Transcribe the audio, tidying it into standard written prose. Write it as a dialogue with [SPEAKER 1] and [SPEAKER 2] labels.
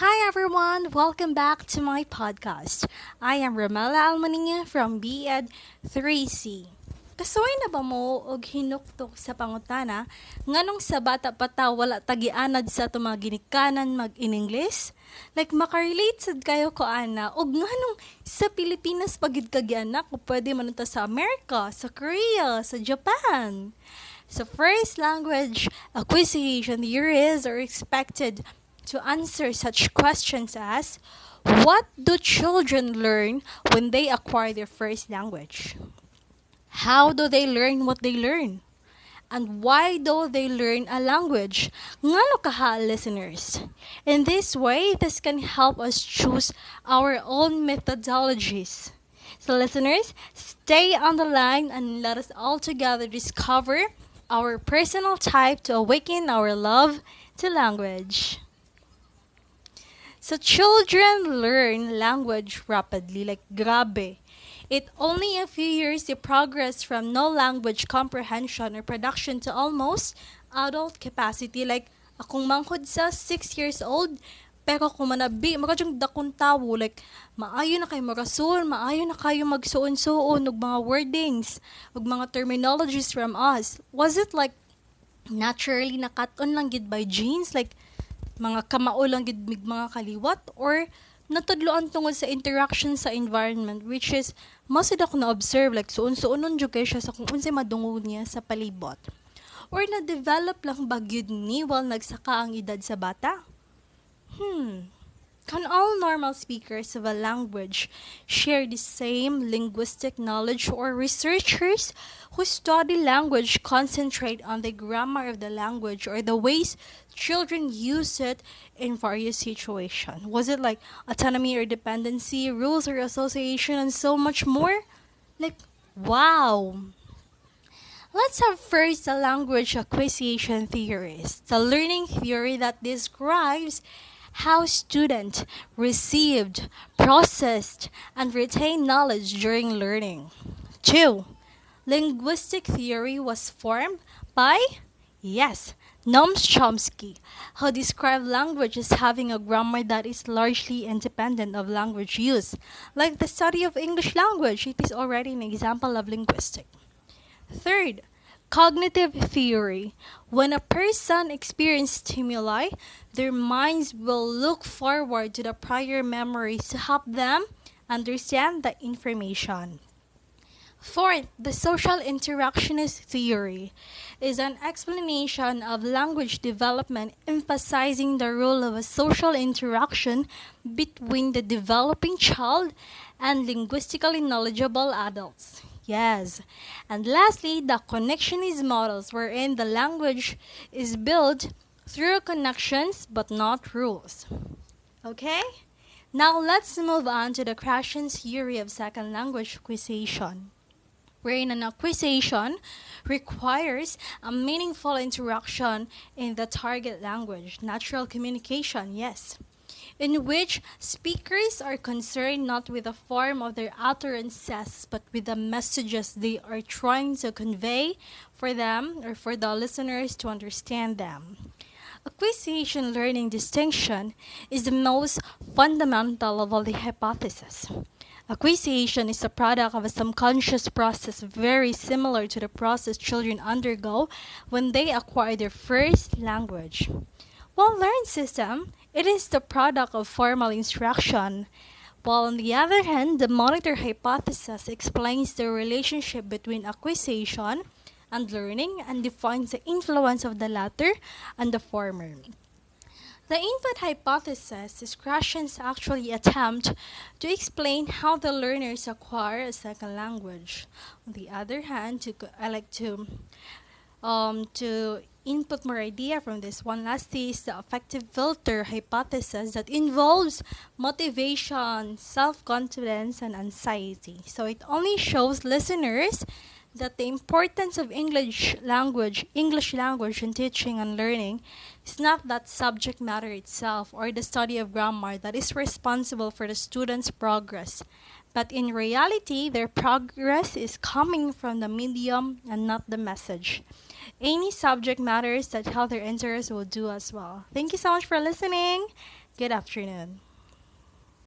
[SPEAKER 1] Hi everyone, welcome back to my podcast. I am Ramela Almanina from BEd 3C. Kasuway na ba mo og hinuktok sa pangutana nganong sa bata pa ta wala tagianad sa ginikanan mag in English? Like makarelate sad kayo ko ana og nganong sa Pilipinas pagid kagianak o pwede man ta sa Amerika, sa Korea, sa Japan. So first language acquisition theories are expected to answer such questions as what do children learn when they acquire their first language? How do they learn what they learn? And why do they learn a language? Ngano kaha listeners? In this way, this can help us choose our own methodologies. So listeners, stay on the line and let us all together discover our personal type to awaken our love to language. So children learn language rapidly, like grabe. It only a few years they progress from no language comprehension or production to almost adult capacity. Like akong manghod sa 6 years old, pero kung manabi, makadyong dakong tawo, like maayo na kayo marasul, maayo na kayo magsuon-suon og mga wordings, og mga terminologies from us. Was it like naturally nakaton lang gid by genes? Like mga kamao lang gid mig mga kaliwat or natudloan tungod sa interaction sa environment which is masud ako na observe like suon-suonon jud kay siya sa kung unsay madungog niya sa palibot or na develop lang ba gyud ni while nagsaka ang edad sa bata. Can all normal speakers of a language share the same linguistic knowledge, or researchers who study language concentrate on the grammar of the language or the ways children use it in various situations? Was it like autonomy or dependency, rules or association, and so much more? Like, wow! Let's have first the language acquisition theories, the learning theory that describes how students received, processed, and retained knowledge during learning. 2. Linguistic theory was formed by, yes, Noam Chomsky, who described language as having a grammar that is largely independent of language use. Like the study of English language, it is already an example of linguistic. Third, cognitive theory. When a person experiences stimuli, their minds will look forward to the prior memories to help them understand the information. Fourth, the social interactionist theory is an explanation of language development emphasizing the role of a social interaction between the developing child and linguistically knowledgeable adults. Yes. And lastly, the connectionist models wherein the language is built through connections but not rules. Okay? Now let's move on to the Krashen's theory of second language acquisition, wherein an acquisition requires a meaningful interaction in the target language, natural communication, yes, in which speakers are concerned not with the form of their utterances but with the messages they are trying to convey for them or for the listeners to understand them. Acquisition learning distinction is the most fundamental of all the hypotheses. Acquisition is the product of a subconscious process very similar to the process children undergo when they acquire their first language. While learned system, it is the product of formal instruction, while on the other hand, the monitor hypothesis explains the relationship between acquisition and learning and defines the influence of the latter and the former. The input hypothesis is Krashen's actually attempt to explain how the learners acquire a second language. On the other hand, I like to input more idea from this one. Lastly is the affective filter hypothesis that involves motivation, self-confidence, and anxiety. So it only shows listeners that the importance of English language in teaching and learning is not that subject matter itself or the study of grammar that is responsible for the student's progress, but in reality, their progress is coming from the medium and not the message. Any subject matters that help their interest will do as well. Thank you so much for listening. Good afternoon.